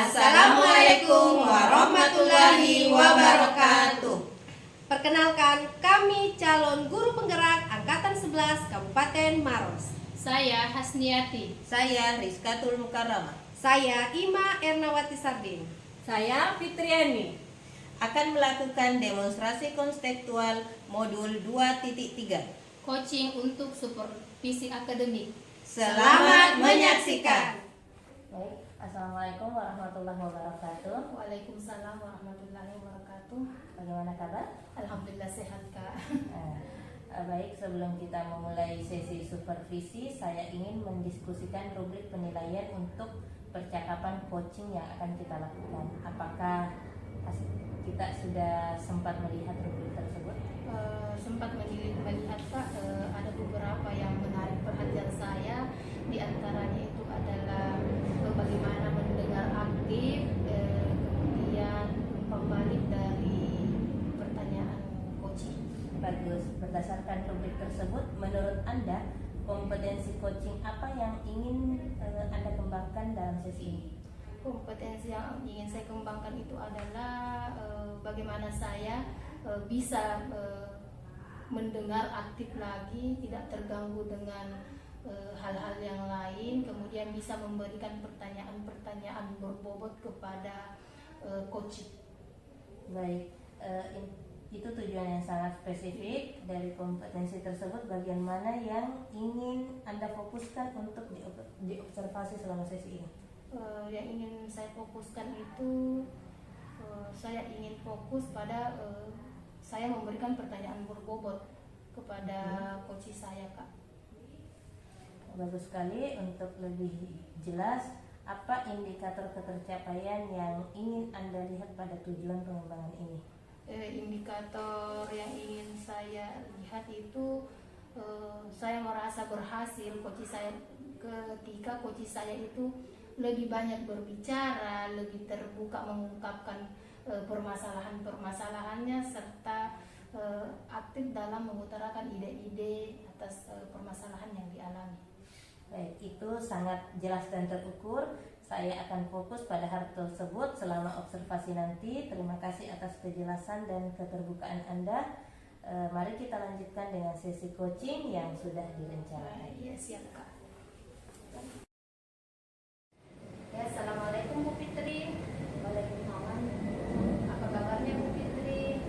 Assalamualaikum warahmatullahi wabarakatuh. Perkenalkan, kami calon guru penggerak Angkatan 11 Kabupaten Maros. Saya Hasniati. Saya Rizkatul Mukarramah. Saya Ima Ernawati Sardin. Saya Fitriani. Akan melakukan demonstrasi konseptual modul 2.3. Coaching untuk supervisi akademik. Selamat menyaksikan. Baik, Assalamualaikum warahmatullahi wabarakatuh. Waalaikumsalam warahmatullahi wabarakatuh. Bagaimana kabar? Alhamdulillah sehat, Kak. Baik, sebelum kita memulai sesi supervisi, saya ingin mendiskusikan rubrik penilaian untuk percakapan coaching yang akan kita lakukan. Apakah kita sudah sempat melihat rubrik tersebut? Sempat melihat, Kak, ada beberapa yang menarik perhatian saya. Di antaranya itu adalah bagaimana mendengar aktif, kemudian umpan balik dari pertanyaan coaching. Bagus, berdasarkan rubrik tersebut, menurut Anda kompetensi coaching apa yang ingin Anda kembangkan dalam sesi ini? Kompetensi yang ingin saya kembangkan itu adalah bagaimana saya bisa mendengar aktif lagi, tidak terganggu dengan hal-hal yang lain, kemudian bisa memberikan pertanyaan-pertanyaan berbobot kepada coaching. Baik, itu tujuan yang sangat spesifik. Dari kompetensi tersebut, bagian mana yang ingin Anda fokuskan untuk diobservasi selama sesi ini? Yang ingin saya fokuskan itu, saya ingin fokus pada saya memberikan pertanyaan berbobot kepada coach saya, Kak. Bagus sekali. Untuk lebih jelas, apa indikator ketercapaian yang ingin Anda lihat pada tujuan pengembangan ini? Indikator yang ingin saya lihat itu saya merasa berhasil ketika coach saya itu lebih banyak berbicara, lebih terbuka mengungkapkan permasalahan-permasalahannya, serta aktif dalam mengutarakan ide-ide atas permasalahan yang dialami. Baik, itu sangat jelas dan terukur. Saya akan fokus pada hal tersebut selama observasi nanti. Terima kasih atas kejelasan dan keterbukaan Anda. Mari kita lanjutkan dengan sesi coaching yang sudah direncanakan. Iya, siap, Kak. Ya, Assalamualaikum Bu Fitri. Waalaikumsalam. Apa kabarnya Bu Fitri?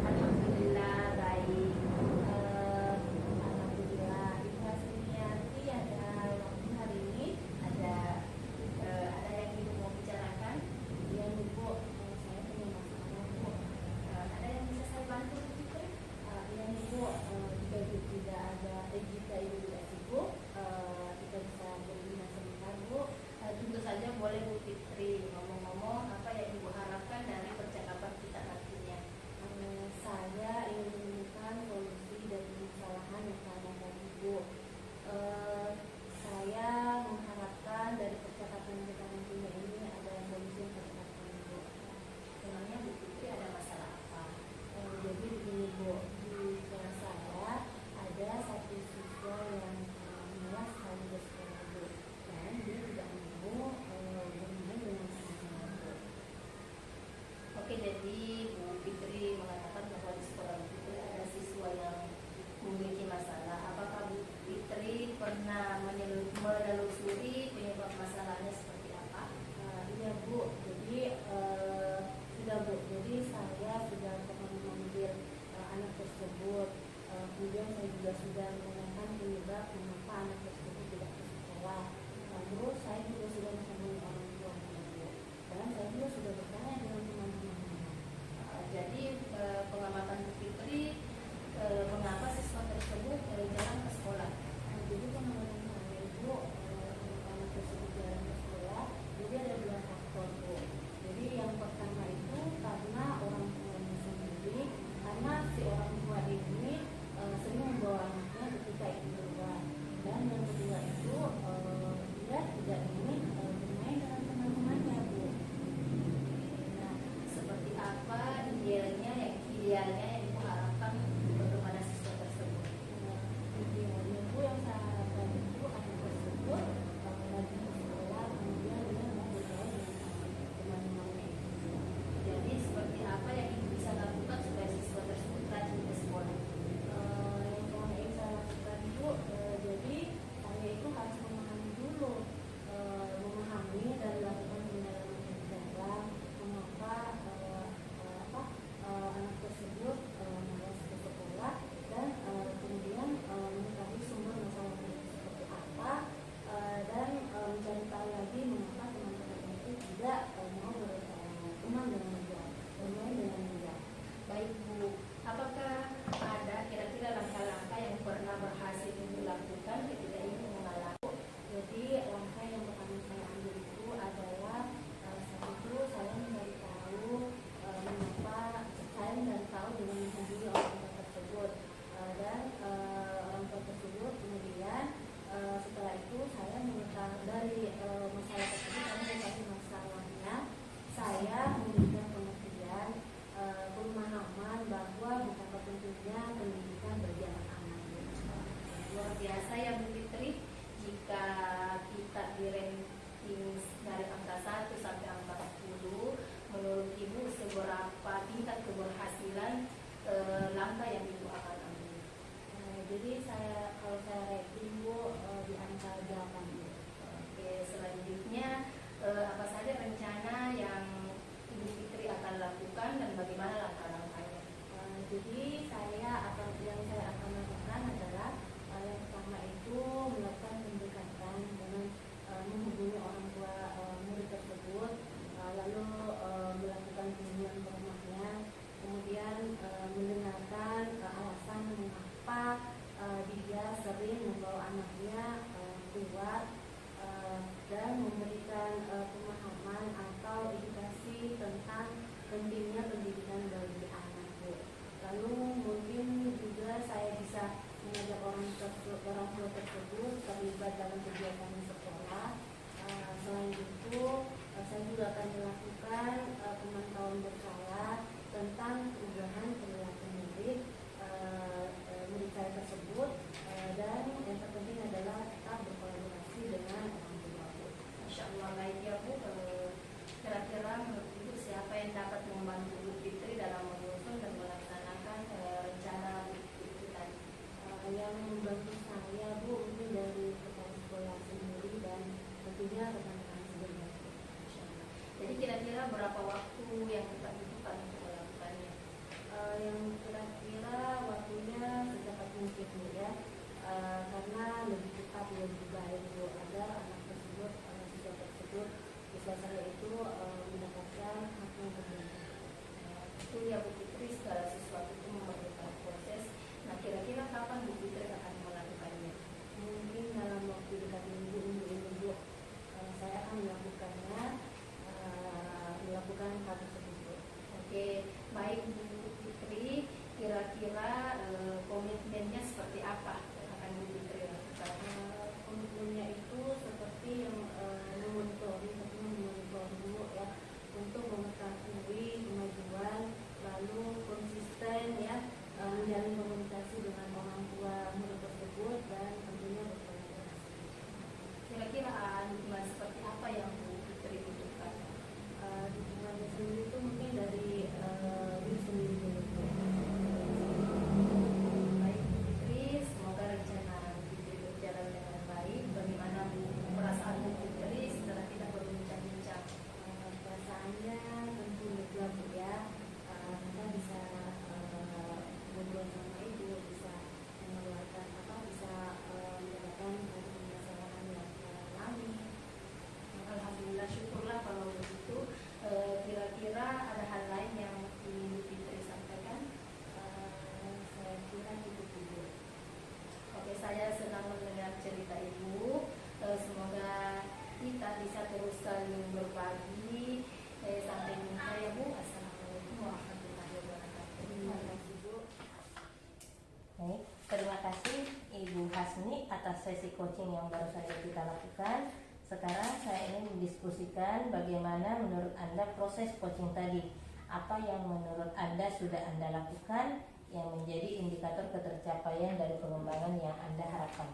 Alhamdulillah baik. Alhamdulillah Ibu Hasniati ada waktu hari ini, ada yang Ibu mau bicarakan? Ya Ibu, saya punya masalah Bu. Ada yang bisa saya bantu Bu Fitri? Ya Ibu, jika tidak ada izin bagaimana langkah-langkahnya? Jadi yang saya akan lakukan adalah yang pertama itu melakukan pendekatan dengan menghubungi orang tua murid tersebut, lalu melakukan kunjungan ke rumahnya, kemudian mendengarkan alasan mengapa dia sering membawa anaknya keluar, dan memberikan pemahaman atau edukasi tentang pentingnya pendidikan bagi anak, Bu. Lalu mungkin juga saya bisa mengajak orang tua tersebut terlibat dalam kegiatan sekolah. Selain itu, saya juga akan melakukan pemantauan berkala tentang perubahan perilaku murid saya tersebut, dan yang terpenting adalah tetap berkolaborasi dengan orang tua. Masya Allah, baik ya Bu. Kira-kira menurut Ibu siapa yang dapat membantu Bu Fitri dalam menyusun dan melaksanakan rencana Bu Fitri tadi? Yang membantu saya, Bu, mungkin dari kepala sekolah sendiri dan tentunya rekan-rekan sebelumnya. Jadi kira-kira berapa waktu yang kita butuhkan untuk melakukannya? Yang kira-kira waktunya secepat mungkin, Bu, ya, karena lebih cepat lebih baik, Bu, agar anak tersebut, siswa tersebut, siswa saya itu mendapatkan hak yang berbeda. Itu ya Bu Fitri, segala sesuatu itu memerlukan proses. Nah, kira-kira kapan Bu Fitri akan melakukannya? Mungkin dalam waktu dekat minggu ini, Bu, saya akan melakukan hal tersebut, Bu. Oke, baik Bu Fitri, kira-kira komitmennya seperti apa yang akan Bu Fitri lakukan? Komitmennya itu seperti yang memonitori, Bu, ya, untuk mengetahui kemajuan, lalu konsisten, ya, menjalin komunikasi dengan orang tua murid tersebut, dan tentunya berkolaborasi. Kira-kira dukungan seperti apa yang Bu Fitri butuhkan? Dukungannya sendiri itu mungkin dari diri sendiri dulu. Baik Bu Fitri, semoga rencana Bu Fitri berjalan dengan baik. Bagaimana Bu perasaan Bu Fitri setelah kita berbincang-bincang? Perasaannya tentu lega, Bu, ya. Kita bisa ngobrol sama Ibu, bisa mengeluarkan bisa mendapatkan permasalahan yang alami. Alhamdulillah, syukurlah kalau begitu. Kira-kira ada hal lain yang ingin Bu Fitri sampaikan? Saya kira cukup, Bu. Oke, saya senang mendengar cerita Ibu. Semoga kita bisa terus saling berbagi. Sampai jumpa ya Bu. Assalamualaikum warahmatullahi wabarakatuh. Terima kasih, Bu. Baik, terima kasih Ibu Hasni atas sesi coaching yang baru saja kita lakukan. Sekarang saya ingin mendiskusikan bagaimana menurut Anda proses coaching tadi. Apa yang menurut Anda sudah Anda lakukan yang menjadi indikator ketercapaian dari pengembangan yang Anda harapkan?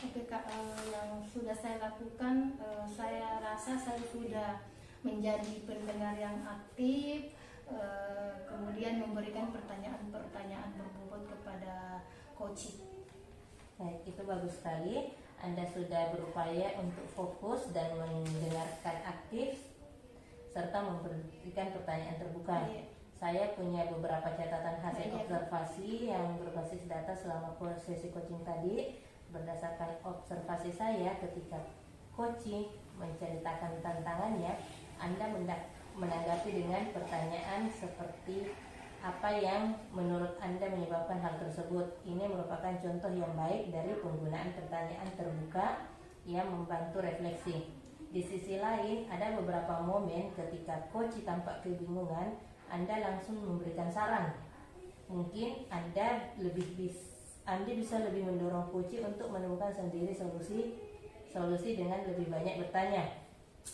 Oke Kak, yang sudah saya lakukan, saya rasa saya sudah menjadi pendengar yang aktif, kemudian memberikan pertanyaan-pertanyaan berbobot kepada coaching. Baik, itu bagus sekali. Anda sudah berupaya untuk fokus dan mendengarkan aktif serta memberikan pertanyaan terbuka. Iya. Saya punya beberapa catatan hasil Iya. observasi yang berbasis data selama sesi coaching tadi. Berdasarkan observasi saya ketika coaching menceritakan tantangannya, Anda menanggapi dengan pertanyaan seperti apa yang menurut Anda menyebabkan hal tersebut. Ini merupakan contoh yang baik dari penggunaan pertanyaan terbuka yang membantu refleksi. Di sisi lain, ada beberapa momen ketika coach tampak kebingungan, Anda langsung memberikan saran. Mungkin Anda bisa lebih mendorong coach untuk menemukan sendiri solusi dengan lebih banyak bertanya.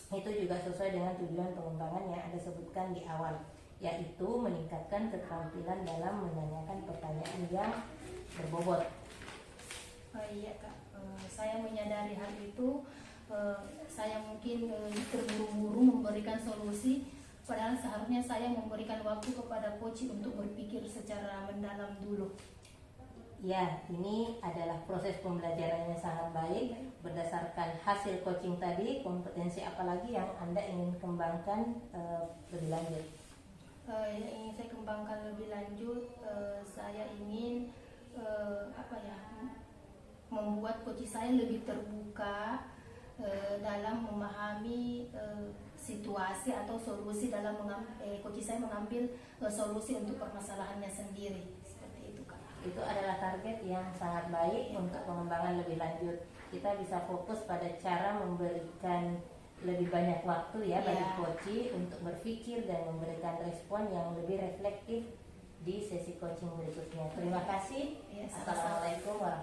Itu juga sesuai dengan tujuan pengembangan yang Anda sebutkan di awal, yaitu meningkatkan keterampilan dalam menanyakan pertanyaan yang berbobot. Iya Kak, saya menyadari hal itu. Saya mungkin terburu-buru memberikan solusi, padahal seharusnya saya memberikan waktu kepada coach untuk berpikir secara mendalam dulu. Ya, ini adalah proses pembelajarannya sangat baik. Berdasarkan hasil coaching tadi, kompetensi apa lagi yang Anda ingin kembangkan lebih lanjut? yang ingin saya kembangkan lebih lanjut, saya ingin membuat coach saya lebih terbuka dalam memahami situasi atau solusi dalam coach saya mengambil solusi untuk permasalahannya sendiri. Seperti itu, Kak. Itu adalah target yang sangat baik untuk pengembangan lebih lanjut. Kita bisa fokus pada cara memberikan lebih banyak waktu ya bagi coach untuk berpikir dan memberikan respon yang lebih reflektif di sesi coaching berikutnya. Terima kasih. Ya, Assalamualaikum warahmatullahi wabarakatuh.